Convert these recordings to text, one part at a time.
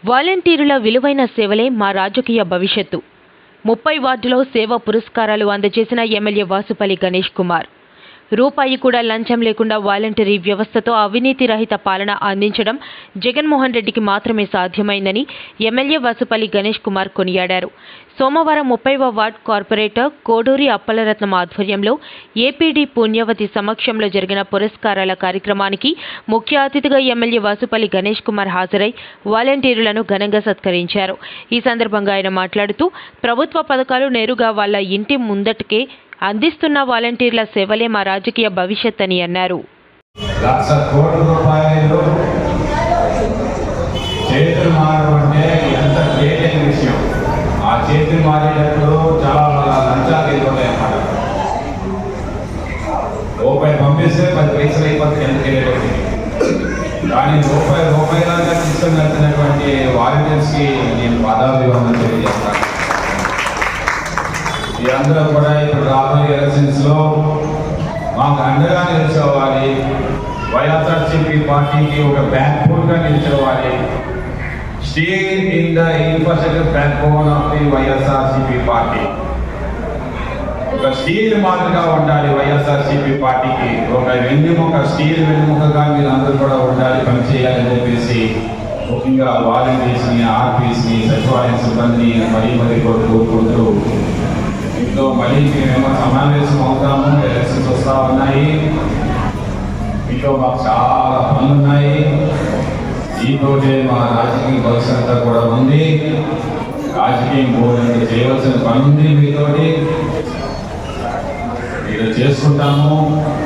వాలంటీర్ల విలువైన సేవలే మా రాజకీయ భవిష్యత్తు. 30 వార్డులో సేవా పురస్కారాలు అందజేసిన ఎమ్మెల్యే వాసుపల్లి గణేష్ కుమార్. రూపాయి కూడా లంచం లేకుండా వాలంటరీ వ్యవస్థతో అవినీతి రహిత పాలన అందించడం జగన్మోహన్ రెడ్డికి మాత్రమే సాధ్యమైందని ఎమ్మెల్యే వాసుపల్లి గణేష్ కుమార్ కొనియాడారు. సోమవారం 30వ వార్డు కార్పొరేటర్ కోడూరి అప్పలరత్నం ఆధ్వర్యంలో ఏపీడీ పుణ్యవతి సమక్షంలో జరిగిన పురస్కారాల కార్యక్రమానికి ముఖ్య అతిథిగా ఎమ్మెల్యే వాసుపల్లి గణేష్ కుమార్ హాజరై వాలంటీర్లను ఘనంగా సత్కరించారు. ఈ సందర్భంగా ఆయన మాట్లాడుతూ ప్రభుత్వ పథకాలు నేరుగా వాళ్ల ఇంటి ముందటకే అందిస్తున్న వాలంటీర్ల సేవలే మా రాజకీయ భవిష్యత్ అని అన్నారు. రూపాయి పంపిస్తే 10 పైసలు అయిపోతుంది ఎందుకు కానీ రూపాయలాగా తీసుకున్నటువంటి వాలంటీర్స్కి నేను పాదాభివందనం తెలియజేస్తాను. మీరందరూ కూడా ఇప్పుడు రాబోయే ఎలక్షన్స్లో మాకు అండగా నిలిచేవాలి. వైఎస్ఆర్సీపీ పార్టీకి ఒక బ్యాక్ బోన్గా నిలిచేవాలి. Stay in the infrastructure backbone of the YSRCP party. ఒక స్టీల్ మాదిరిగా ఉండాలి వైఎస్ఆర్సీపీ పార్టీకి. ఒక స్టీల్ వెన్నుముకగా మీరు అందరూ కూడా ఉండాలి, పనిచేయాలని చెప్పేసి ముఖ్యంగా వాలంటీర్స్ని, ఆర్పీస్ని, సచివాలయం సిబ్బందిని మరీ కోరుకుంటూ ఇంట్లో మళ్ళీ మేమేమో సమావేశం అవుతాము. ఎలక్షన్స్ వస్తూ ఉన్నాయి. మీతో మాకు చాలా పనులు ఉన్నాయి. దీంతోటే మా రాజకీయ భవిష్యత్తు కూడా ఉంది. రాజకీయం బోర్డు చేయవలసిన పని ఉంది. మీతోటి మీరు చేసుకుంటాము,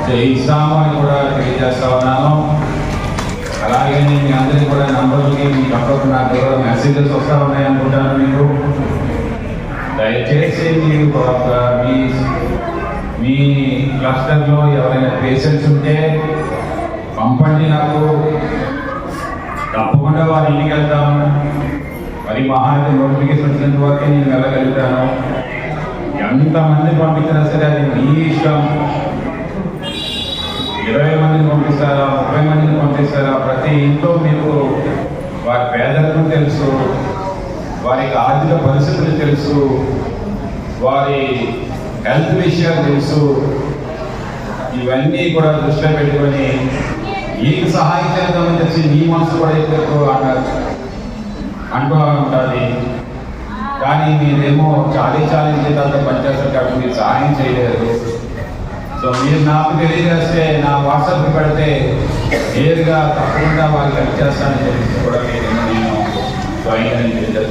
చేయిస్తాము అని కూడా తెలియజేస్తా ఉన్నాను. అలాగే మీ అందరికీ కూడా నంబర్లకి మీకు అప్పటికి నాకు కూడా మెసేజెస్ వస్తూ ఉన్నాయి అనుకుంటాను. మీకు దయచేసి మీరు మీ క్లస్టర్లో ఎవరైనా పేషెంట్స్ ఉంటే పంపండి. నాకు తప్పకుండా వారి ఇంటికి వెళ్తాము. మరి మహా అయితే నోటిఫికేషన్ వచ్చినంత వరకే నేను వెళ్ళగలుగుతాను. ఎంతమంది పంపించినా సరే అది మీ ఇష్టం. 20 మందిని పంపిస్తారా, 30 మందిని పంపిస్తారా, ప్రతి ఇంట్లో మీకు వారి పేదరికం తెలుసు, వారికి ఆర్థిక పరిస్థితులు తెలుసు, వారి హెల్త్ విషయాలు తెలుసు. ఇవన్నీ కూడా దృష్టిలో పెట్టుకొని మీకు సహాయం చేద్దామని చెప్పి మీ మనసు కూడా ఎక్కువ అంటూ ఉంటుంది. కానీ మీరేమో చాలీ జీతాలతో పనిచేస్తారు కాబట్టి మీరు సహాయం చేయలేరు. సో మీరు నాకు తెలియజేస్తే నా వాట్సాప్ పెడితే నేరుగా తప్పకుండా వాళ్ళకి హెల్ప్ చేస్తానని చెప్పి కూడా నేను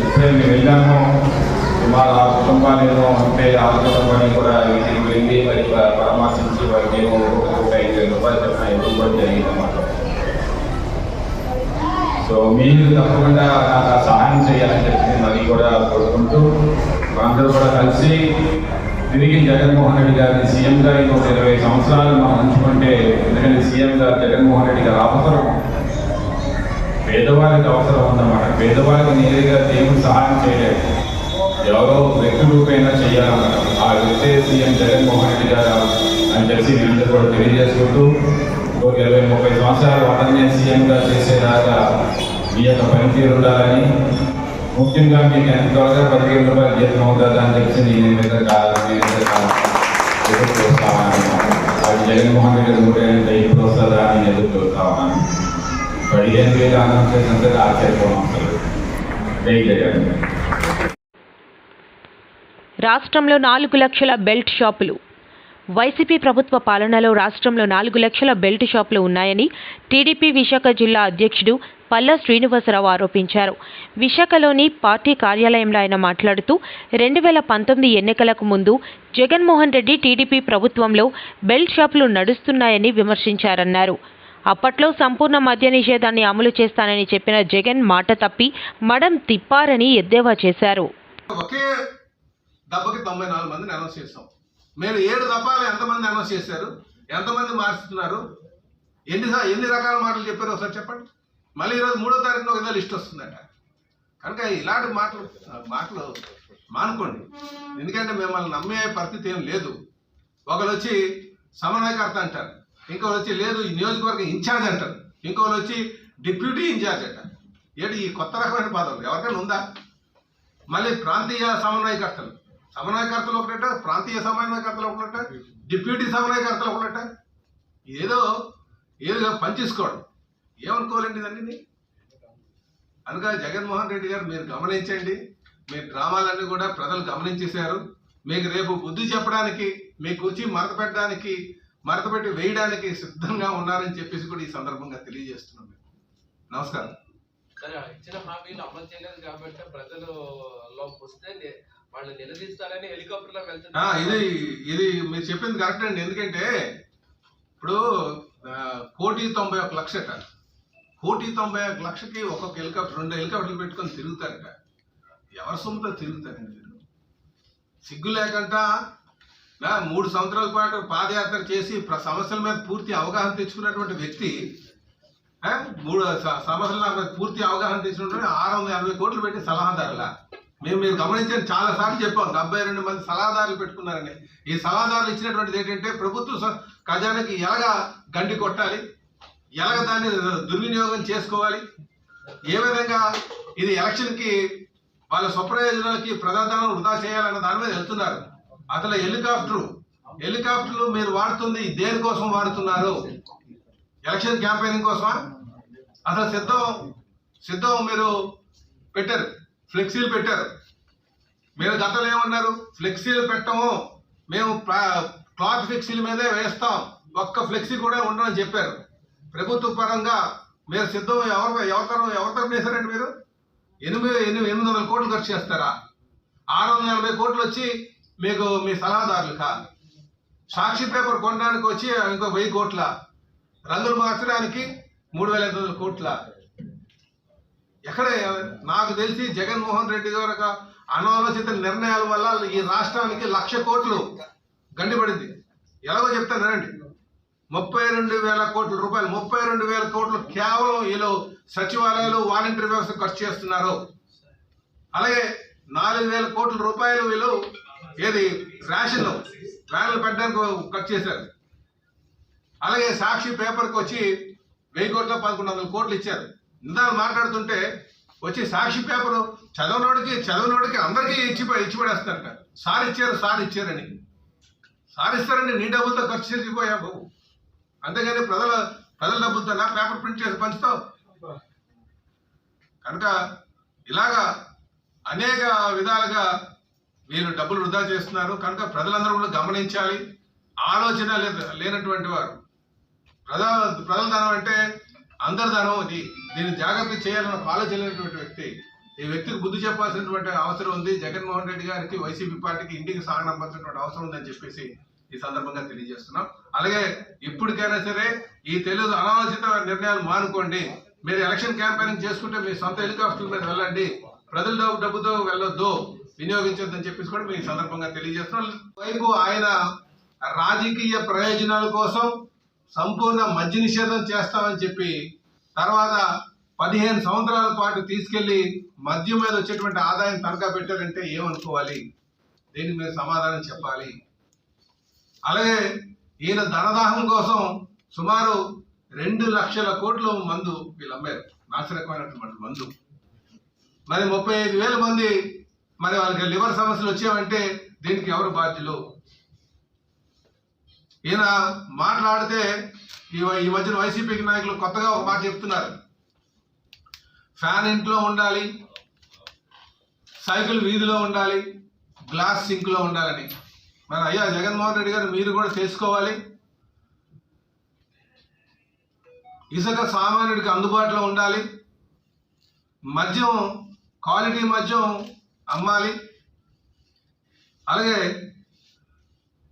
ఇప్పుడే మేము వెళ్ళాము. సుమారు 6 కుటుంబాలు ఏమో ఉంటే 6 కుటుంబాన్ని కూడా వీటికి వెళ్ళి మరి పరామర్శించి వారికి ఏమో 5,000 రూపాయలు చెప్పిన ఎప్పుడు కూడా జరిగిందన్నమాట. సో మీరు తప్పకుండా నాకు సహాయం చేయాలని చెప్పి మరి కూడా కోరుకుంటూ అందరూ కూడా కలిసి తిరిగి జగన్మోహన్ రెడ్డి గారిని సీఎంగా ఇంకొక 20 సంవత్సరాలు మనం ఉంచుకుంటే, ఎందుకంటే సీఎం గారు జగన్మోహన్ రెడ్డి గారు అవసరం, పేదవారికి అవసరం ఉందన్నమాట. పేదవారికి నేరుగా దేవుడు సహాయం చేయలేదు, ఎవరో వ్యక్తి రూపేణా చేయాలన్నమాట. ఆ వ్యక్తే సీఎం జగన్మోహన్ రెడ్డి గారు అని చెప్పి మీ అందరూ కూడా తెలియజేసుకుంటూ ఇంకొక 20-30 సంవత్సరాలు అతన్నే సీఎంగా చేసేలాగా మీ యొక్క పనితీరు ఉండాలని, ముఖ్యంగా మీకు ఎంత త్వరగా 15,000 రూపాయలు జీతం అవుతుందా అని చెప్పి నేను ఎదురు చూస్తా ఉన్నాను. అది జగన్మోహన్ రెడ్డి రూపాయలు ఎప్పుడు వస్తుందా అని ఎదురు చూస్తా ఉన్నాను. 15,000 అనౌన్స్ చేసినందుకు ఆశ్చర్యపోవడం అసలు. జై జగన్. రాష్ట్రంలో 4 లక్షల బెల్ట్ షాపులు. వైసీపీ ప్రభుత్వ పాలనలో రాష్ట్రంలో 4 లక్షల బెల్ట్ షాపులు ఉన్నాయని టీడీపీ విశాఖ జిల్లా అధ్యక్షుడు పల్లా శ్రీనివాసరావు ఆరోపించారు. విశాఖలోని పార్టీ కార్యాలయంలో ఆయన మాట్లాడుతూ 2019 ఎన్నికలకు ముందు జగన్మోహన్ రెడ్డి టీడీపీ ప్రభుత్వంలో బెల్ట్ షాపులు నడుస్తున్నాయని విమర్శించారన్నారు. అప్పట్లో సంపూర్ణ మద్య నిషేధాన్ని అమలు చేస్తానని చెప్పిన జగన్ మాట తప్పి మడం తిప్పారని ఎద్దేవా చేశారు. ఒకే దెబ్బకి 94 మందిని అనౌన్స్ చేస్తాం. మీరు 7 దఫాలు ఎంతమంది అనౌన్స్ చేశారు, ఎంతమంది మార్చుతున్నారు, ఎన్ని రకాల మాటలు చెప్పారు ఒకసారి చెప్పండి. మళ్ళీ ఈరోజు 3వ తారీఖున ఒక లిస్ట్ వస్తుందట. కనుక ఇలాంటి మాటలు మానుకోండి. ఎందుకంటే మిమ్మల్ని నమ్మే పరిస్థితి ఏం లేదు. ఒకరు వచ్చి సమన్వయకర్త అంటారు, ఇంకోరు వచ్చి లేదు ఈ నియోజకవర్గం ఇన్ఛార్జ్ అంటారు, ఇంకోరు వచ్చి డిప్యూటీ ఇన్ఛార్జ్ అంటారు. ఏంటి ఈ కొత్త రకమైన పదవులు ఎవరికైనా ఉందా? మళ్ళీ ప్రాంతీయ సమన్వయకర్తలు ఒకటంట, ప్రాంతీయ సమన్వయకర్తలు ఒకటంట, డిప్యూటీ సమన్వయకర్తలు ఒకటంట. ఏదో పనిచేసుకోవడం ఏమనుకోవాలండి ఇదన్నీ. అందుక జగన్మోహన్ రెడ్డి గారు మీరు గమనించండి. మీ డ్రామాలన్నీ కూడా ప్రజలు గమనించేశారు. మీకు రేపు బుద్ధి చెప్పడానికి, మీ కుర్చీ మరతపెట్టి వేయడానికి సిద్ధంగా ఉన్నారని చెప్పేసి కూడా ఈ సందర్భంగా తెలియజేస్తున్నాం. నమస్కారం. సరే, ఇచ్చిన హామీలు అమలు చేయలేదు కాబట్టి ప్రజలలోకి వస్తే వాళ్ళు నిలదీస్తారని హెలికాప్టర్లో వెళ్తున్నారు. ఇది మీరు చెప్పింది కరెక్ట్ అండి. ఎందుకంటే ఇప్పుడు 1,91,00,000 1,91,00,000కి ఒక్కొక్క హెలికాప్టర్ 2 హెలికాప్టర్లు పెట్టుకొని తిరుగుతారట. ఎవరి సొంత తిరుగుతారండి మీరు? సిగ్గు లేకుండా 3 సంవత్సరాల పాటు పాదయాత్ర చేసి సమస్యల మీద పూర్తి అవగాహన తెచ్చుకున్నటువంటి వ్యక్తి 3 సమస్యల మీద పూర్తి అవగాహన తెచ్చుకున్నటువంటి 650 కోట్లు పెట్టి సలహాదారుల మీరు గమనించండి. చాలా సార్లు చెప్పాం 72 మంది సలహాదారులు పెట్టుకున్నారని. ఈ సలహాదారులు ఇచ్చినటువంటిది ఏంటంటే ప్రభుత్వ ఖజానాకి ఎలాగా గండి కొట్టాలి, ఎలాగ దాన్ని దుర్వినియోగం చేసుకోవాలి, ఏ విధంగా ఇది ఎలక్షన్కి వాళ్ళ స్వప్రయోజనాలకి ప్రజాధనం వృధా చేయాలన్న దాని మీద వెళ్తున్నారు. అసలు హెలికాప్టర్లు మీరు వాడుతుంది దేనికోసం వాడుతున్నారు? ఎలక్షన్ క్యాంపెయినింగ్ కోసమా? అసలు సిద్ధం మీరు పెట్టారు, ఫ్లెక్సీలు పెట్టారు. మీరు గతంలో ఏమన్నారు? ఫ్లెక్సీలు పెట్టము, మేము క్లాత్ ఫ్లెక్సీల మీదే వేస్తాం, ఒక్క ఫ్లెక్సీ కూడా ఉండదని చెప్పారు. ప్రభుత్వ పరంగా మీరు సిద్ధం ఎవరితో వేశారండి? మీరు 800 కోట్లు ఖర్చు చేస్తారా? 640 కోట్లు వచ్చి మీకు మీ సలహాదారులుకా? సాక్షి పేపర్ కొనడానికి వచ్చి ఇంకో 1000 కోట్ల, రంగులు మార్చడానికి 3,500 కోట్ల. ఎక్కడ? నాకు తెలిసి జగన్మోహన్ రెడ్డి గారి అనాలోచిత నిర్ణయాల వల్ల ఈ రాష్ట్రానికి 1,00,000 కోట్లు గండిపడింది. ఎలాగో చెప్తానండి. 32,000 కోట్ల రూపాయలు, 32,000 కోట్లు కేవలం వీళ్ళు సచివాలయాలు వాలంటీర్ వ్యవస్థ ఖర్చు చేస్తున్నారు. అలాగే 4,000 కోట్ల రూపాయలు వీళ్ళు రేషన్ వ్యాన్లు పెట్టడానికి ఖర్చు చేశారు. అలాగే సాక్షి పేపర్కి వచ్చి 1000 కోట్ల 1,100 కోట్లు ఇచ్చారు. ఇందాక మాట్లాడుతుంటే వచ్చి సాక్షి పేపర్ చదవనోడికి అందరికీ ఇచ్చిపడేస్తారట. సార్ ఇచ్చారని. సార్ ఇస్తారండి, నీ డబ్బులతో ఖర్చు చేసిపోయా బాబు. అంతేగాని ప్రజల డబ్బులతో నా పేపర్ ప్రింట్ చేసి పంచుతావు. కనుక ఇలాగా అనేక విధాలుగా వీళ్ళు డబ్బులు వృధా చేస్తున్నారు. కనుక ప్రజలందరూ కూడా గమనించాలి. ఆలోచన లేనటువంటి వారు, ప్రజల ధనం అంటే అందరి ధనం, దీన్ని జాగ్రత్త చేయాలని ఆలోచన లేనటువంటి వ్యక్తి, ఈ వ్యక్తికి బుద్ధి చెప్పాల్సినటువంటి అవసరం ఉంది. జగన్మోహన్ రెడ్డి గారికి, వైసీపీ పార్టీకి ఇంటికి సాగనంపాల్సినటువంటి అవసరం ఉందని చెప్పేసి ఈ సందర్భంగా తెలియజేస్తున్నాం. అలాగే ఇప్పటికైనా సరే ఈ తెలుగు అనాలోచిత నిర్ణయాలు మానుకోండి. మీరు ఎలక్షన్ క్యాంపెయినింగ్ చేసుకుంటే మీ సొంత హెలికాప్టర్ల మీద వెళ్ళండి, ప్రజల డబ్బుతో వెళ్ళొద్దు, వినియోగించొద్దని చెప్పేసి కూడా మీ సందర్భంగా తెలియజేస్తున్నాం. వైపు ఆయన రాజకీయ ప్రయోజనాల కోసం సంపూర్ణ మద్య నిషేధం చేస్తామని చెప్పి తర్వాత 15 సంవత్సరాల పాటు తీసుకెళ్లి మద్యం మీద వచ్చేటువంటి ఆదాయం తనఖా పెట్టారంటే ఏమనుకోవాలి? దీనికి మీరు సమాధానం చెప్పాలి. అలాగే ఈయన ధనదాహం కోసం సుమారు 2 లక్షల కోట్ల మందు వీళ్ళు అమ్మారు, నాశరకమైనటువంటి మందు. మరి 35,000 మంది మరి వాళ్ళకి లివర్ సమస్యలు వచ్చామంటే దీనికి ఎవరు బాధ్యులు? ఈయన మాట్లాడితే ఈ మధ్యన వైసీపీకి నాయకులు కొత్తగా ఒక మాట చెప్తున్నారు, ఫ్యాన్ ఇంట్లో ఉండాలి, సైకిల్ వీధిలో ఉండాలి, గ్లాస్ సింక్ లో ఉండాలని. మరి అయ్యా జగన్మోహన్ రెడ్డి గారు మీరు కూడా తెలుసుకోవాలి. ఇసుక సామాన్యుడికి అందుబాటులో ఉండాలి, మద్యం క్వాలిటీ మద్యం అమ్మాలి, అలాగే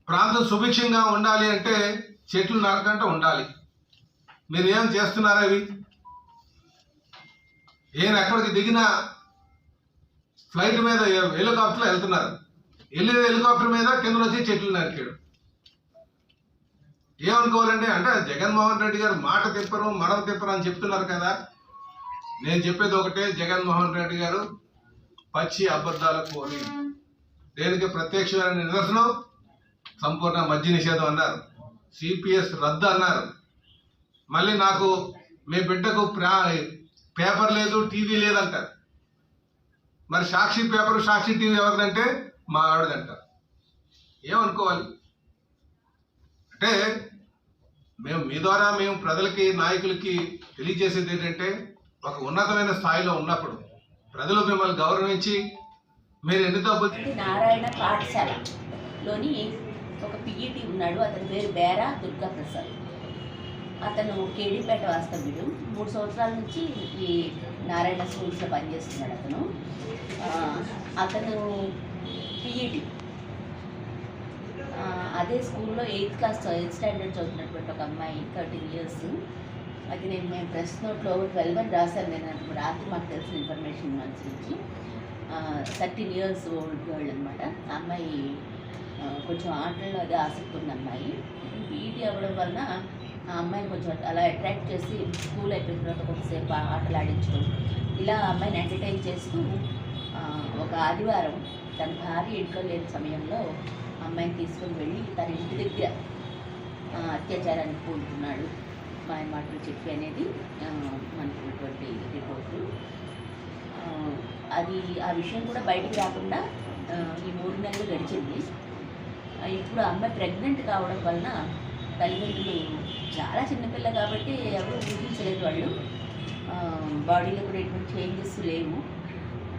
ప్రాంతం సుభిక్షంగా ఉండాలి అంటే చెట్లు నరకంటే ఉండాలి. మీరు ఏం చేస్తున్నారా? ఇవి ఈయన ఎక్కడికి దిగినా ఫ్లైట్ మీద హెలికాప్టర్లో వెళ్తున్నారు. హెలికాప్టర్ మీద కింద వచ్చి చెట్లు నరికాడు. ఏమనుకోవాలండి? అంటే జగన్మోహన్ రెడ్డి గారు మాట తిప్పరు, మడవ తిప్పరు అని చెప్తున్నారు కదా. నేను చెప్పేది ఒకటే, జగన్మోహన్ రెడ్డి గారు పచ్చి అబద్ధాల కోరి. దేనికి ప్రత్యక్షమైన నిదర్శనం సంపూర్ణ మద్య నిషేధం అన్నారు, సిపిఎస్ రద్దు అన్నారు. మళ్ళీ నాకు మీ బిడ్డకు పేపర్ లేదు, టీవీ లేదంటారు. మరి సాక్షి పేపర్, సాక్షి టీవీ ఎవరిదంటే మా ఆవిడదంటారు. ఏమనుకోవాలి అంటే మేము మీ ద్వారా మేము ప్రజలకి, నాయకులకి తెలియజేసేది ఏంటంటే, ఒక ఉన్నతమైన స్థాయిలో ఉన్నప్పుడు ప్రజలు మిమ్మల్ని గౌరవించి మీరు ఎన్ని డబ్బులు. నారాయణ పాఠశాలలోని ఒక పిఈటి ఉన్నాడు. అతని పేరు బేరా దుర్గా ప్రసాద్. అతను కేడీపేట వాస్తవ్యుడు. 3 సంవత్సరాల నుంచి ఈ నారాయణ స్కూల్స్లో పనిచేస్తున్నాడు. అతను పిఈటి. అదే స్కూల్లో 8th స్టాండర్డ్ చదువుతున్నటువంటి ఒక అమ్మాయి 13 years. అది మేము ప్రెస్ నోట్లో 12 అని రాశాను. నేను రాత్రి మాకు తెలిసిన ఇన్ఫర్మేషన్ అనుసరించి 13 years ఓల్డ్ గర్ల్ అనమాట. ఆ అమ్మాయి కొంచెం ఆటల్లో అది ఆసక్తి ఉన్న అమ్మాయి. పీఈటీ అవ్వడం వలన ఆ అమ్మాయిని కొంచెం అలా అట్రాక్ట్ చేసి స్కూల్ అయిపోయిన తర్వాత కొంతసేపు ఆటలు ఆడించడం, ఇలా అమ్మాయిని ఎంటర్టైన్ చేస్తూ ఒక ఆదివారం తన భార్య ఇంట్లో లేని సమయంలో అమ్మాయిని తీసుకొని వెళ్ళి తన ఇంటి దగ్గర అత్యాచారానికి పూనుకున్నాడు మాయ మాటలు చెప్పి అనేది మనకున్నటువంటి రిపోర్టు. అది ఆ విషయం కూడా బయటికి రాకుండా ఈ 3 నెలలు గడిచింది. ఇప్పుడు అమ్మాయి ప్రెగ్నెంట్ కావడం వలన తల్లిదండ్రులు, చాలా చిన్నపిల్ల కాబట్టి ఎవరు ఊహించలేదు, వాళ్ళు బాడీలో కూడా ఎటువంటి చేంజెస్ లేవు,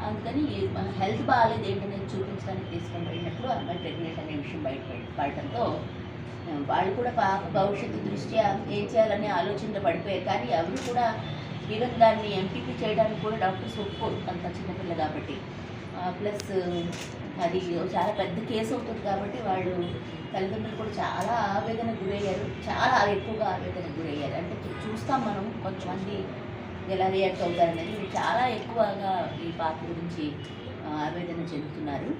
అందుకని హెల్త్ బాగాలేదు ఏంటనేది చూపించడానికి తీసుకొని వెళ్ళినప్పుడు అమ్మాయి ప్రెగ్నెంట్ అనే విషయం బయటపడటంతో వాళ్ళు కూడా పాప భవిష్యత్తు దృష్ట్యా ఏం చేయాలనే ఆలోచనలో పడిపోయారు. కానీ ఎవరు కూడా ఈవెన్ దాన్ని ఎంపీపీ చేయడానికి కూడా డాక్టర్స్ ఒప్పుకోరు, అంత చిన్నపిల్ల కాబట్టి. ప్లస్ అది చాలా పెద్ద కేసు అవుతుంది కాబట్టి వాళ్ళు తల్లిదండ్రులు కూడా చాలా ఆవేదన గురయ్యారు, చాలా ఎక్కువగా ఆవేదన గురయ్యారు. అంటే చూస్తాం మనం కొంతమంది ఎలా రియాక్ట్ అవుతారనేది. చాలా ఎక్కువగా ఈ పాప గురించి ఆవేదన చెందుతున్నారు.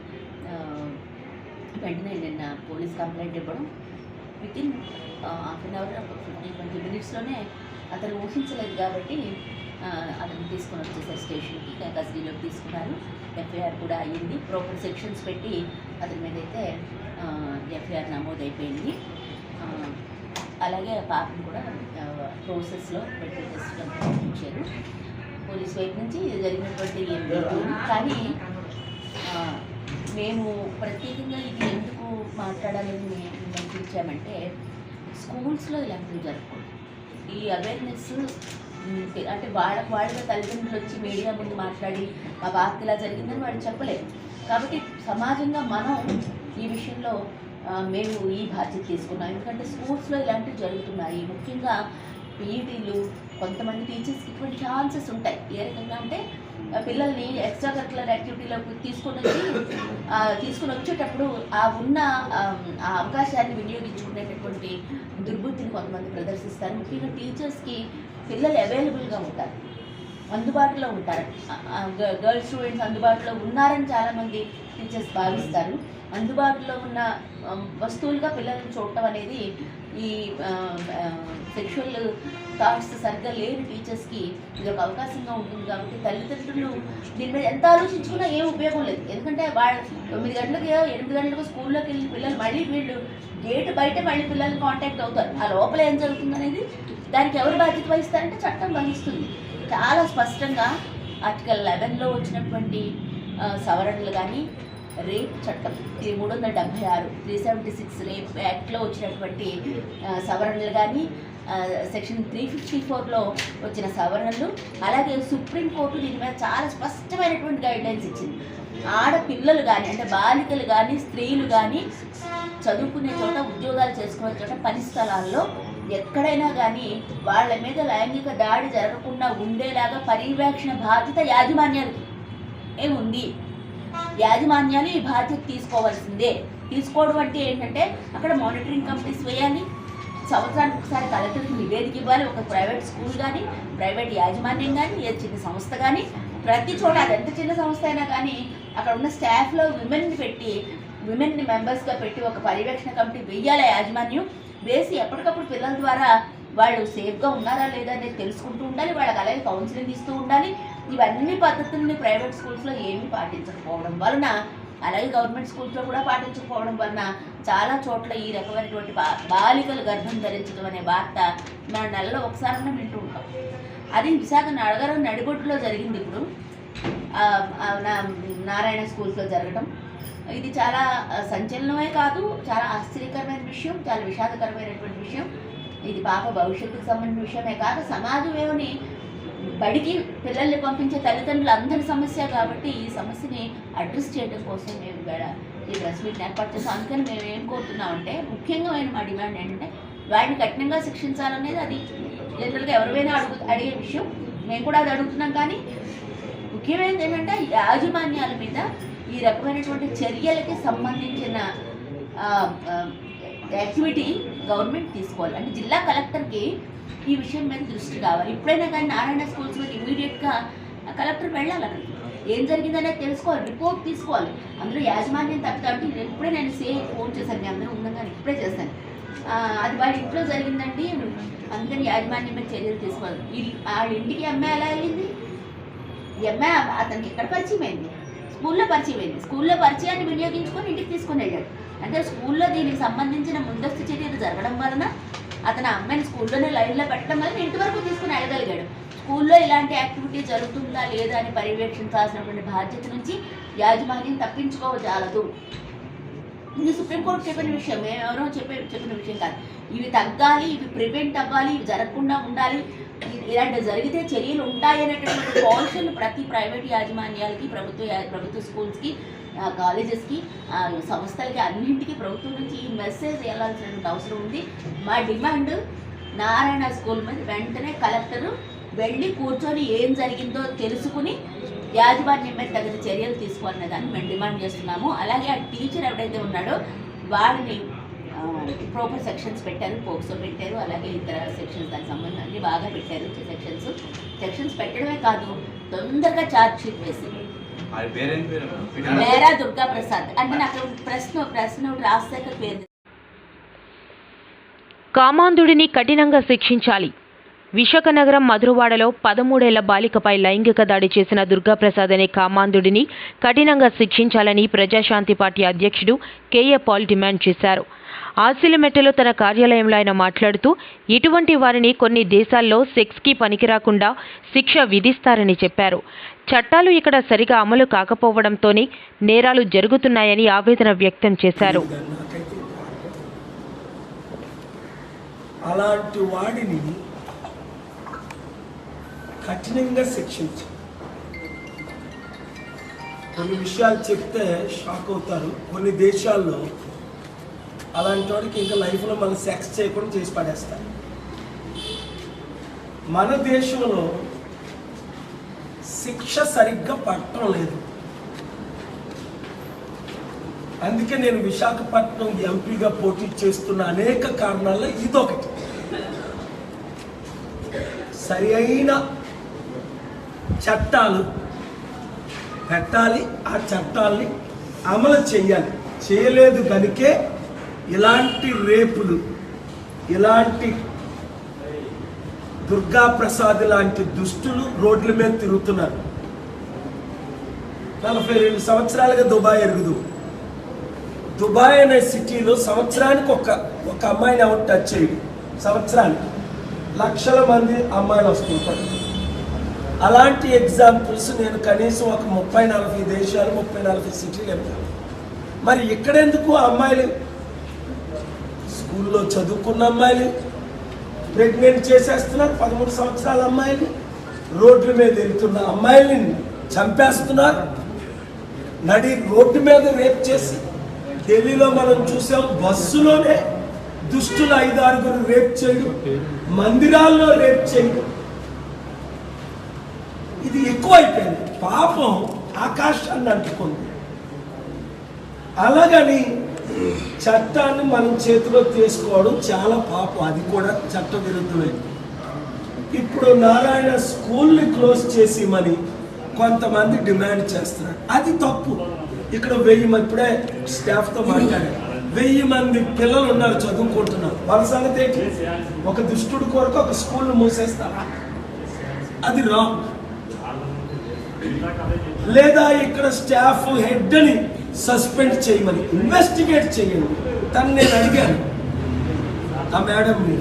వెంటనే నిన్న పోలీస్ కంప్లైంట్ ఇవ్వడం, వితిన్ ½ an hour 15-20 minutesలోనే అతను ఊహించలేదు కాబట్టి అతను తీసుకొని వచ్చేసారు స్టేషన్కి, కస్టడీలోకి తీసుకున్నారు. ఎఫ్ఐఆర్ కూడా అయ్యింది. ప్రాపర్ సెక్షన్స్ పెట్టి అతని మీద అయితే ఎఫ్ఐఆర్ నమోదైపోయింది. అలాగే పాపను కూడా ప్రాసెస్లో పెట్టి టెస్ట్ పంపించారు పోలీస్ వైపు నుంచి. జరిగినటువంటి ఏం లేదు. కానీ మేము ప్రత్యేకంగా ఇది ఎందుకు మాట్లాడాలని మేము అనిపించామంటే, స్కూల్స్లో ఇలాంటివి జరగకూడదు. ఈ అవేర్నెస్ అంటే వాళ్ళ తల్లిదండ్రులు వచ్చి మీడియా ముందు మాట్లాడి మా బాధ ఇలా జరిగిందని వాళ్ళు చెప్పలేరు. కాబట్టి సమాజంగా మనం ఈ విషయంలో మేము ఈ బాధ్యత తీసుకున్నాం. ఎందుకంటే స్కూల్స్లో ఇలాంటివి జరుగుతున్నాయి. ముఖ్యంగా పీఈటీలు, కొంతమంది టీచర్స్కి ఇటువంటి ఛాన్సెస్ ఉంటాయి. ఏ రకంగా అంటే పిల్లల్ని ఎక్స్ట్రా కరిక్యులర్ యాక్టివిటీలోకి తీసుకుని వచ్చేటప్పుడు ఆ అవకాశాన్ని వినియోగించుకునేటటువంటి దుర్బుద్ధిని కొంతమంది ప్రదర్శిస్తారు. ముఖ్యంగా టీచర్స్కి పిల్లలు అవైలబుల్గా ఉంటారు, అందుబాటులో ఉంటారు. గర్ల్స్ స్టూడెంట్స్ అందుబాటులో ఉన్నారని చాలామంది టీచర్స్ భావిస్తారు. అందుబాటులో ఉన్న వస్తువులుగా పిల్లల్ని చూడటం అనేది ఈ సెక్షువల్ థాట్స్ సరిగ్గా లేని టీచర్స్కి ఇది ఒక అవకాశంగా ఉంటుంది. కాబట్టి తల్లిదండ్రులు దీని మీద ఎంత ఆలోచించుకున్నా ఏం ఉపయోగం లేదు. ఎందుకంటే వాళ్ళు 9 గంటలకి 8 గంటలకు స్కూల్లోకి వెళ్ళిన పిల్లలు మళ్ళీ వీళ్ళు గేటు బయట మళ్ళీ పిల్లల్ని కాంటాక్ట్ అవుతారు. ఆ లోపల ఏం జరుగుతుంది అనేది దానికి ఎవరు బాధ్యత వహిస్తారంటే చట్టం వహిస్తుంది. చాలా స్పష్టంగా ఆర్టికల్ 11లో వచ్చినటువంటి సవరణలు కానీ, రేప్ చట్టం 376 376 రేప్ యాక్ట్లో వచ్చినటువంటి సవరణలు కానీ, సెక్షన్ 354లో వచ్చిన సవరణలు, అలాగే సుప్రీంకోర్టు దీని మీద చాలా స్పష్టమైనటువంటి గైడ్లైన్స్ ఇచ్చింది. ఆడపిల్లలు కానీ, అంటే బాలికలు కానీ, స్త్రీలు కానీ చదువుకునే చోట, ఉద్యోగాలు చేసుకునే చోట, పని స్థలాల్లో ఎక్కడైనా కానీ వాళ్ళ మీద లైంగిక దాడి జరగకుండా ఉండేలాగా పర్యవేక్షణ బాధ్యత యాజమాన్యాలకి ఏముంది. యాజమాన్యాలు ఈ బాధ్యత తీసుకోవాల్సిందే. తీసుకోవడం అంటే ఏంటంటే అక్కడ మానిటరింగ్ కమిటీస్ వేయాలి, సంవత్సరానికి ఒకసారి కలెక్టర్కి నివేదిక ఇవ్వాలి. ఒక ప్రైవేట్ స్కూల్ కానీ, ప్రైవేట్ యాజమాన్యం కానీ, ఏ చిన్న సంస్థ కానీ, ప్రతి చోట అది ఎంత చిన్న సంస్థ అయినా కానీ అక్కడ ఉన్న స్టాఫ్లో విమెన్ని మెంబర్స్గా పెట్టి ఒక పర్యవేక్షణ కమిటీ వేయాలి యాజమాన్యం. వేసి ఎప్పటికప్పుడు పిల్లల ద్వారా వాళ్ళు సేఫ్గా ఉన్నారా లేదా అనేది తెలుసుకుంటూ ఉండాలి. వాళ్ళకి అలాగే కౌన్సిలింగ్ ఇస్తూ ఉండాలి. ఇవన్నీ పద్ధతుల్ని ప్రైవేట్ స్కూల్స్లో ఏమీ పాటించకపోవడం వలన, అలాగే గవర్నమెంట్ స్కూల్స్లో కూడా పాటించకపోవడం వలన చాలా చోట్ల ఈ రకమైనటువంటి బాలికలు గర్భం ధరించడం అనే వార్త మన నెలలో ఒకసారైనా వింటూ ఉంటాం. అది విశాఖ నగరం నడిబొట్టులో జరిగింది. ఇప్పుడు నారాయణ స్కూల్స్లో జరగడం ఇది చాలా సంచలనమే కాదు, చాలా ఆశ్చర్యకరమైన విషయం, చాలా విషాదకరమైనటువంటి విషయం. ఇది పాప భవిష్యత్తుకు సంబంధించిన విషయమే కాదు, సమాజమేమని బడికి పిల్లల్ని పంపించే తల్లిదండ్రులు అందరి సమస్య కాబట్టి ఈ సమస్యని అడ్రస్ చేయడం కోసం మేము ఈ ప్రెస్ మీట్ని ఏర్పాటు చేస్తాం. అందుకని మేము ఏం కోరుతున్నామంటే, ముఖ్యంగా మా డిమాండ్ ఏంటంటే వాడిని కఠినంగా శిక్షించాలనేది అది జనరల్గా ఎవరైనా అడిగే విషయం. మేము కూడా అది అడుగుతున్నాం. కానీ ముఖ్యమైనది ఏంటంటే యాజమాన్యాల మీద ఈ రకమైనటువంటి చర్యలకి సంబంధించిన యాక్టివిటీ గవర్నమెంట్ తీసుకోవాలి. అంటే జిల్లా కలెక్టర్కి ఈ విషయం మీద దృష్టి కావాలి. ఇప్పుడైనా కానీ నారాయణ స్కూల్స్లో ఇమీడియట్గా కలెక్టర్ వెళ్ళాలి, అక్కడికి ఏం జరిగిందనేది తెలుసుకోవాలి, రిపోర్ట్ తీసుకోవాలి. అందులో యాజమాన్యం తప్పి ఇప్పుడే నేను ఫోన్ చేశాను, మీ అందరూ ఉందని కానీ ఇప్పుడే చేశాను. అది వాళ్ళ ఇంట్లో జరిగిందండి, అందుకని యాజమాన్యం మీద చర్యలు తీసుకోవాలి. వాళ్ళ ఇంటికి అమ్మాయి ఎలా వెళ్ళింది? ఈ అమ్మాయి అతనికి ఎక్కడ పరిచయం అయింది? స్కూల్లో పరిచయం అయింది. స్కూల్లో పరిచయాన్ని వినియోగించుకొని ఇంటికి తీసుకొని వెళ్ళాడు. అంటే స్కూల్లో దీనికి సంబంధించిన ముందస్తు చర్యలు జరగడం వలన అతను అమ్మాయిని స్కూల్లోనే లైన్లో పెట్టడం వల్ల ఇంటి వరకు తీసుకుని వెళ్ళగలిగాడు. స్కూల్లో ఇలాంటి యాక్టివిటీ జరుగుతుందా లేదా అని పర్యవేక్షించాల్సినటువంటి బాధ్యత నుంచి యాజమాన్యం తప్పించుకోవజాలదు. ఇది సుప్రీంకోర్టు చెప్పిన విషయం, మేము ఎవరో చెప్పిన విషయం కాదు. ఇవి తగ్గాలి, ఇవి ప్రివెంట్ అవ్వాలి, ఇవి జరగకుండా ఉండాలి, ఇలాంటివి జరిగితే చర్యలు ఉంటాయి అనేటటువంటి పాలసీలు ప్రతి ప్రైవేట్ యాజమాన్యాలకి, ప్రభుత్వ స్కూల్స్కి, కాలేజెస్కి, సంస్థలకి అన్నింటికి ప్రభుత్వం నుంచి ఈ మెసేజ్ వెళ్ళాల్సినటువంటి అవసరం ఉంది. మా డిమాండ్ నారాయణ స్కూల్ మీద వెంటనే కలెక్టరు వెళ్ళి కూర్చొని ఏం జరిగిందో తెలుసుకుని యాజమాన్యం మీద తగిన చర్యలు తీసుకోవాలనే దాన్ని మేము డిమాండ్ చేస్తున్నాము. అలాగే ఆ టీచర్ ఎవడైతే ఉన్నాడో వాడిని ప్రాపర్ సెక్షన్స్ పెట్టారు, పోక్సో పెట్టారు, అలాగే ఇతర సెక్షన్స్ దానికి సంబంధం అన్ని బాగా పెట్టారు. సెక్షన్స్ పెట్టడమే కాదు, తొందరగా ఛార్జ్ షీట్ వేసి మేరా దుర్గా ప్రసాద్ అంటే నాకు ప్రశ్న రాజశేఖర్ పేరు. కామాంధుడిని కఠినంగా శిక్షించాలి. విశాఖ నగరం మధురవాడలో 13 ఏళ్ల బాలికపై లైంగిక దాడి చేసిన దుర్గాప్రసాద్ అనే కామాంధుడిని కఠినంగా శిక్షించాలని ప్రజాశాంతి పార్టీ అధ్యక్షుడు కేఏ పాల్ డిమాండ్ చేశారు. ఆసిలిమెట్టలో తన కార్యాలయంలో ఆయన మాట్లాడుతూ, ఇటువంటి వారిని కొన్ని దేశాల్లో సెక్స్కి పనికిరాకుండా శిక్ష విధిస్తారని చెప్పారు. చట్టాలు ఇక్కడ సరిగా అమలు కాకపోవడంతోనే నేరాలు జరుగుతున్నాయని ఆవేదన వ్యక్తం చేశారు. అలాంటి వాడిని కఠినంగా శిక్షించాలి. కొన్ని విషయాలు చెప్తే షాక్ అవుతారు. కొన్ని దేశాల్లో అలాంటి వాడికి ఇంకా లైఫ్లో మనం సెక్స్ చేయకుండా చేసి పడేస్తారు. మన దేశంలో శిక్ష సరిగ్గా పడటం లేదు. అందుకే నేను విశాఖపట్నం ఎంపీగా పోటీ చేస్తున్న అనేక కారణాల్లో ఇదొకటి. సరి అయిన చట్టాలు పెట్టాలి, ఆ చట్టాల్ని అమలు చేయాలి. చేయలేదు కనుకే ఇలాంటి రేపులు, ఇలాంటి దుర్గాప్రసాద్ లాంటి దుష్టులు రోడ్ల మీద తిరుగుతున్నారు. 42 సంవత్సరాలుగా దుబాయ్ ఎరుగుదు. దుబాయ్ అనే సిటీలో సంవత్సరానికి ఒక అమ్మాయిని ఎవరు టచ్ చేయడు. సంవత్సరానికి లక్షల మంది అమ్మాయిలు వస్తుంటారు. అలాంటి ఎగ్జాంపుల్స్ నేను కనీసం ఒక 30-40 దేశాలు, 30-40 సిటీలు వెళ్తాను. మరి ఇక్కడెందుకు అమ్మాయిలు, స్కూల్లో చదువుకున్న అమ్మాయిలు ప్రెగ్నెంట్ చేసేస్తున్నారు. 13 సంవత్సరాల అమ్మాయిలు రోడ్ల మీద వెళ్తున్న అమ్మాయిల్ని చంపేస్తున్నారు. నడి రోడ్డు మీద రేప్ చేసి, ఢిల్లీలో మనం చూసాం, బస్సులోనే దుష్టులు 5-6 రేప్ చేయడం, మందిరాల్లో రేప్ చేయడం, ఇది ఎక్కువైపోయింది. పాపం ఆకాశాన్ని అంటుకుంది. అలాగని చట్టాన్ని మనం చేతిలో తీసుకోవడం చాలా పాపం, అది కూడా చట్ట విరుద్ధమే. ఇప్పుడు నారాయణ స్కూల్ని క్లోజ్ చేసిమని కొంతమంది డిమాండ్ చేస్తున్నారు. అది తప్పు. ఇక్కడ 1000 మంది, ఇప్పుడే స్టాఫ్తో మాట్లాడారు, 1000 మంది పిల్లలు ఉన్నారు చదువుకుంటున్నారు. వాళ్ళ సంగతి ఏంటి? ఒక దుష్టుడి కొరకు ఒక స్కూల్ని మూసేస్తారా? అది రాంగ్. లేదా ఇక్కడ స్టాఫ్ హెడ్ని సస్పెండ్ చేయమని ఇన్వెస్టిగేట్ చేయండి. తను నేను అడిగాను ఆ మేడంని,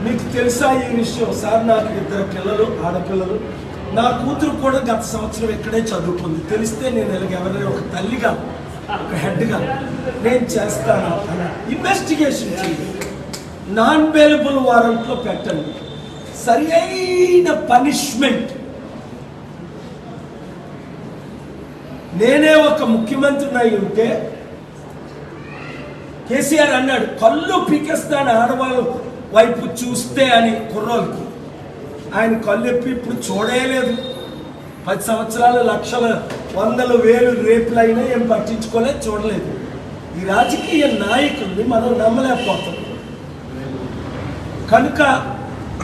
మీకు తెలుసా ఈ విషయం? సార్, నాకు 2 పిల్లలు, ఆడపిల్లలు. నా కూతురు కూడా గత సంవత్సరం ఇక్కడే చదువుకుంది. తెలిస్తే నేను ఎవరైనా ఒక తల్లిగా, ఒక హెడ్గా నేను చేస్తాను అని ఇన్వెస్టిగేషన్ చేయండి. నాన్ బెయిలబుల్ వారెంట్లో పెట్టండి. సరి అయిన పనిష్మెంట్. నేనే ఒక ముఖ్యమంత్రిని అయి ఉంటే కేసీఆర్ అన్నాడు, కళ్ళు పీకేస్తాను ఆడవాళ్ళ వైపు చూస్తే అని కుర్రోళ్ళకి. ఆయన కళ్ళు ఎప్పి ఇప్పుడు చూడలేదు. 10 సంవత్సరాలు లక్షల, వందలు, వేలు రేపులు అయినా ఏం పట్టించుకోలేదు, చూడలేదు. ఈ రాజకీయ నాయకుల్ని మనం నమ్మలేకపోతాం. కనుక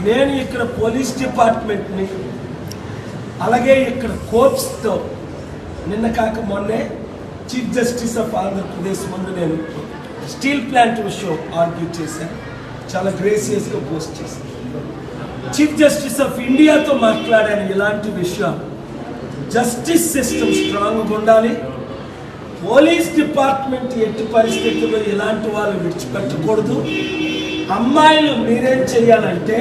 నేను ఇక్కడ పోలీస్ డిపార్ట్మెంట్ని, అలాగే ఇక్కడ కోర్ట్స్తో నిన్న కాక మొన్నే చీఫ్ జస్టిస్ ఆఫ్ ఆంధ్రప్రదేశ్ ముందు నేను స్టీల్ ప్లాంట్ విషయం ఆర్గ్యూ చేశాను. చాలా గ్రేసియస్గా పోస్ట్ చేశాను. చీఫ్ జస్టిస్ ఆఫ్ ఇండియాతో మాట్లాడాను ఇలాంటి విషయాలు. జస్టిస్ సిస్టమ్ స్ట్రాంగ్గా ఉండాలి. పోలీస్ డిపార్ట్మెంట్ ఎట్టి పరిస్థితుల్లో ఇలాంటి వాళ్ళు విడిచిపెట్టకూడదు. అమ్మాయిలు మీరేం చేయాలంటే,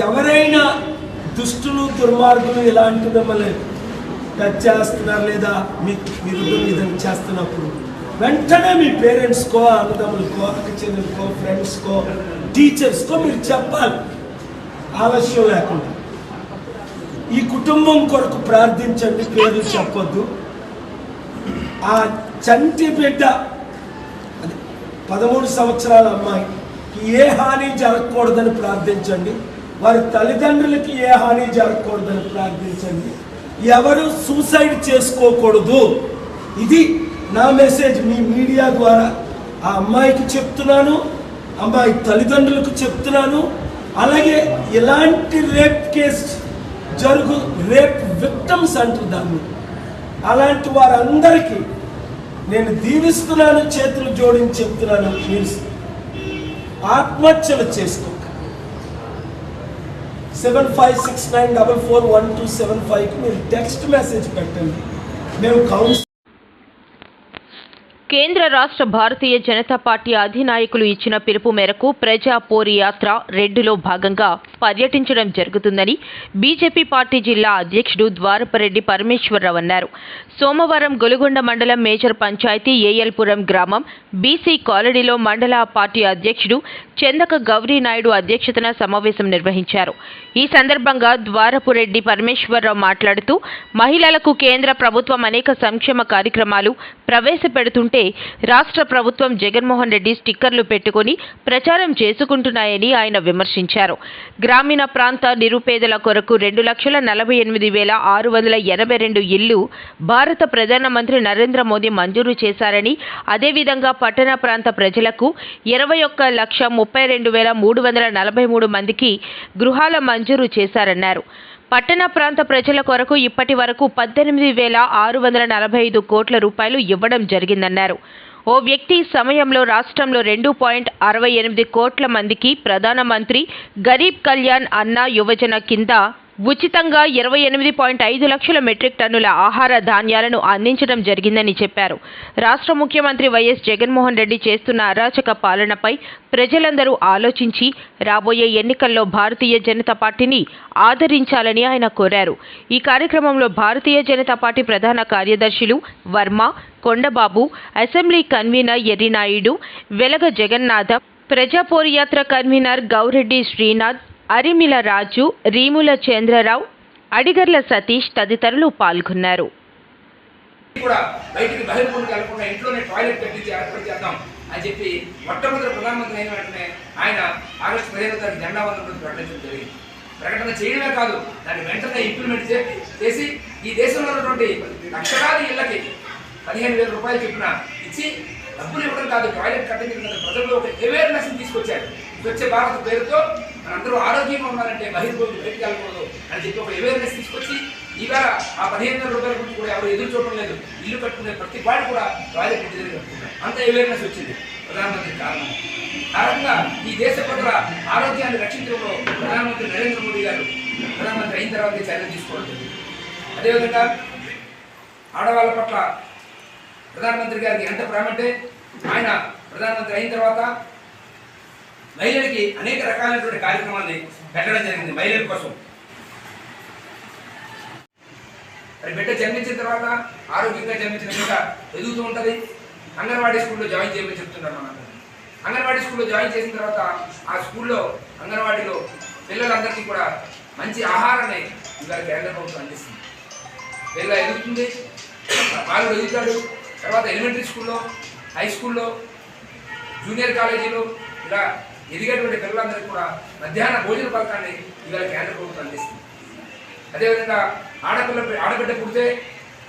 ఎవరైనా దుష్టులు, దుర్మార్గులు ఇలాంటి మిమ్మల్ని టచ్ చేస్తున్నారు లేదా మీకు విరుద్ధం ఏదైనా చేస్తున్నప్పుడు వెంటనే మీ పేరెంట్స్కో, అన్నదమ్ములకో, అక్క చెల్లెలకో, ఫ్రెండ్స్కో, టీచర్స్కో మీరు చెప్పాలి, ఆలస్యం లేకుండా. ఈ కుటుంబం కొరకు ప్రార్థించండి, పేర్లు చెప్పొద్దు. ఆ చంటి బిడ్డ 13 సంవత్సరాల అమ్మాయికి ఏ హాని జరగకూడదని ప్రార్థించండి. వారి తల్లిదండ్రులకి ఏ హాని జరగకూడదని ప్రార్థించండి. ఎవరు సూసైడ్ చేసుకోకూడదు. ఇది నా మెసేజ్ మీ మీడియా ద్వారా ఆ అమ్మాయికి చెప్తున్నాను, అమ్మాయి తల్లిదండ్రులకు చెప్తున్నాను. అలాగే ఇలాంటి రేప్ కేసు రేప్ విక్టమ్స్ అంటారు దాన్ని, అలాంటి వారందరికీ నేను దీవిస్తున్నాను, చేతులు జోడించి చెప్తున్నాను, మీరు ఆత్మహత్యలు చేసుకో. 7569441275కి మీరు టెక్స్ట్ మెసేజ్ పెట్టండి. మేము కౌన్సిల్. కేంద్ర రాష్ట్ర భారతీయ జనతా పార్టీ అధినాయకులు ఇచ్చిన పిలుపు మేరకు ప్రజా పోరి యాత్ర రెడ్డిలో భాగంగా పర్యటించడం జరుగుతుందని బీజేపీ పార్టీ జిల్లా అధ్యక్షుడు ద్వారపరెడ్డి పరమేశ్వరరావు అన్నారు. సోమవారం గొలుగొండ మండలం మేజర్ పంచాయతీ ఏఎల్పురం గ్రామం బీసీ కాలనీలో మండల పార్టీ అధ్యక్షుడు చందక గౌరీనాయుడు అధ్యక్షతన సమావేశం నిర్వహించారు. ఈ సందర్భంగా ద్వారపురెడ్డి పరమేశ్వరరావు మాట్లాడుతూ, మహిళలకు కేంద్ర ప్రభుత్వం అనేక సంక్షేమ కార్యక్రమాలు ప్రవేశపెడుతుంటే రాష్ట్ర ప్రభుత్వం జగన్మోహన్ రెడ్డి స్టిక్కర్లు పెట్టుకుని ప్రచారం చేసుకుంటున్నాయని ఆయన విమర్శించారు. గ్రామీణ ప్రాంత నిరుపేదల కొరకు 2,48,682 ఇళ్లు భారత ప్రధానమంత్రి నరేంద్ర మోదీ మంజూరు చేశారని, అదేవిధంగా పట్టణ ప్రాంత ప్రజలకు 21,32,343 మందికి గృహాల మంజూరు చేశారన్నారు. పట్టణ ప్రాంత ప్రజల కొరకు ఇప్పటి వరకు 18,645 కోట్ల రూపాయలు ఇవ్వడం జరిగిందన్నారు. ఓ వ్యక్తి సమయంలో రాష్ట్రంలో 2.68 కోట్ల మందికి ప్రధానమంత్రి గరీబ్ కళ్యాణ్ అన్న యువజన కింద ఉచితంగా 28.5 లక్షల మెట్రిక్ టన్నుల ఆహార ధాన్యాలను అందించడం జరిగిందని చెప్పారు. రాష్ట్ర ముఖ్యమంత్రి వైఎస్ జగన్మోహన్ రెడ్డి చేస్తున్న అరాచక పాలనపై ప్రజలందరూ ఆలోచించి రాబోయే ఎన్నికల్లో భారతీయ జనతా పార్టీని ఆదరించాలని ఆయన కోరారు. ఈ కార్యక్రమంలో భారతీయ జనతా పార్టీ ప్రధాన కార్యదర్శులు వర్మ, కొండబాబు, అసెంబ్లీ కన్వీనర్ ఎర్రినాయుడు, వెలగ జగన్నాథ, ప్రజాపోరియాత్ర కన్వీనర్ గౌరెడ్డి శ్రీనాథ్, అరిమిల రాజు, రీముల చంద్రరావు, అడిగర్ల సతీష్ తదితరులు పాల్గొన్నారు. కూడా బయటికి బహిర్గొండకు వెళ్లకుండా ఇంట్లోనే టాయిలెట్ కట్టించి ఏర్పాటు చేద్దాం అని చెప్పి మొట్టమొదటి ప్రధానమంత్రి అయిన వెంటనే ఆయన ఆగస్టు 15వ తారీఖు జెండా వందనం ప్రకటించడం జరిగింది. ప్రకటన చేయడమే కాదు, దాన్ని వెంటనే ఇంప్లిమెంట్ చేసి ఈ దేశంలో ఉన్నటువంటి లక్షలాది ఇళ్లకి 15,000 రూపాయలు చొప్పున ఇచ్చి డబ్బులు ఇవ్వడం కాదు, టాయిలెట్ కట్టించడం కాదు, ప్రజల్లో ఒక అవేర్నెస్ తీసుకొచ్చారు. స్వచ్ఛ భారత్ పేరుతో మనందరూ ఆరోగ్యంగా ఉండాలంటే బహిర్గొండకు బయటికి వెళ్ళకూడదు అని చెప్పి ఒక అవేర్నెస్ తీసుకొచ్చి ఈవేళ ఆ 15,000 రూపాయల గురించి కూడా ఎవరు ఎదురు చూడటం లేదు. ఇల్లు కట్టుకునే ప్రతి వాడు కూడా టాయిలెట్ ఇంటి దగ్గర కట్టుకుంటారు. అంత అవేర్నెస్ వచ్చింది ప్రధానమంత్రి కారణం. ఆ రకంగా ఈ దేశ ప్రజల ఆరోగ్యాన్ని రక్షించడంలో ప్రధానమంత్రి నరేంద్ర మోదీ గారు ప్రధానమంత్రి అయిన తర్వాత చర్యలు తీసుకోవడం జరిగింది. అదేవిధంగా ఆడవాళ్ళ పట్ల ప్రధానమంత్రి గారికి ఎంత ప్రేమ అంటే, ఆయన ప్రధానమంత్రి అయిన తర్వాత మహిళలకి అనేక రకాలైనటువంటి కార్యక్రమాన్ని పెట్టడం జరిగింది మహిళల కోసం. మరి బిడ్డ జన్మించిన తర్వాత ఆరోగ్యంగా జన్మించిన బిడ్డ ఎదుగుతూ ఉంటుంది. అంగన్వాడీ స్కూల్లో జాయిన్ చేయమని చెప్తున్నారు మన అంగన్వాడీ స్కూల్లో జాయిన్ చేసిన తర్వాత ఆ స్కూల్లో అంగన్వాడీలో పిల్లలందరికీ కూడా మంచి ఆహారాన్ని ఇవాళ కేంద్ర ప్రభుత్వం అందిస్తుంది. పిల్ల ఎదుగుతుంది, బాలుడు ఎదుగుతాడు. తర్వాత ఎలిమెంటరీ స్కూల్లో, హై స్కూల్లో, జూనియర్ కాలేజీలో ఇలా ఎదిగేటువంటి పిల్లలందరికీ కూడా మధ్యాహ్న భోజన పథకాన్ని ఇవాళ కేంద్ర ప్రభుత్వం అందిస్తుంది. అదేవిధంగా ఆడబిడ్డ పుడితే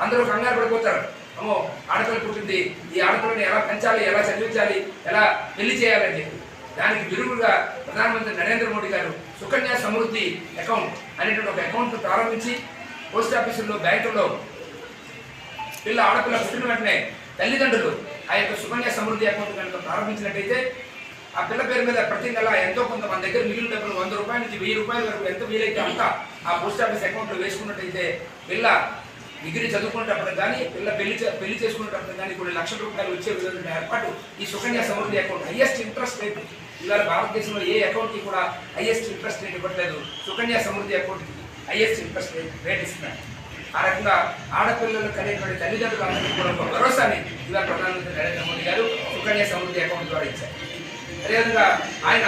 అందరూ కంగారు పడిపోతారు. అమ్మో ఆడపిల్ల పుట్టింది, ఈ ఆడపిల్లని ఎలా పెంచాలి, ఎలా చదివించాలి, ఎలా పెళ్లి చేయాలని చెప్పి దానికి విరుగుడుగా ప్రధానమంత్రి నరేంద్ర మోడీ గారు సుకన్య సమృద్ధి అకౌంట్ అనేటువంటి ఒక అకౌంట్ ప్రారంభించి పోస్ట్ ఆఫీసుల్లో, బ్యాంకుల్లో ఆడపిల్ల పుట్టిన వెంటనే తల్లిదండ్రులు ఆ యొక్క సుకన్య సమృద్ధి అకౌంట్ కనుక ప్రారంభించినట్టయితే ఆ పిల్ల పేరు మీద ప్రతి నెల ఎంతో కొంత మన దగ్గర మిగిలిన డబ్బులు 100 రూపాయల నుంచి 1000 రూపాయల వరకు ఎంత వీలైతే అంత ఆ పోస్ట్ ఆఫీస్ అకౌంట్లో వేసుకున్నట్టయితే పిల్ల డిగ్రీ చదువుకునేటప్పుడు కానీ పిల్ల పెళ్లి చేసుకునేటప్పుడు కానీ కొన్ని లక్షల రూపాయలు వచ్చే విధంగా ఏర్పాటు ఈ Sukanya Samriddhi account. Highest interest rate ఇవాళ భారతదేశంలో ఏ అకౌంట్కి కూడా హైయెస్ట్ ఇంట్రెస్ట్ రేట్ ఇవ్వట్లేదు. సుకన్య సమృద్ధి అకౌంట్కి హైయెస్ట్ ఇంట్రెస్ట్ రేట్ ఇస్తున్నారు. ఆ రకంగా ఆడపిల్లలకు అనేటువంటి తల్లిదండ్రులందరికీ కూడా ఒక భరోసాని ఇవాళ ప్రధానమంత్రి నరేంద్ర మోడీ గారు సుకన్య సమృద్ధి అకౌంట్ ద్వారా ఇచ్చారు. అదేవిధంగా ఆయన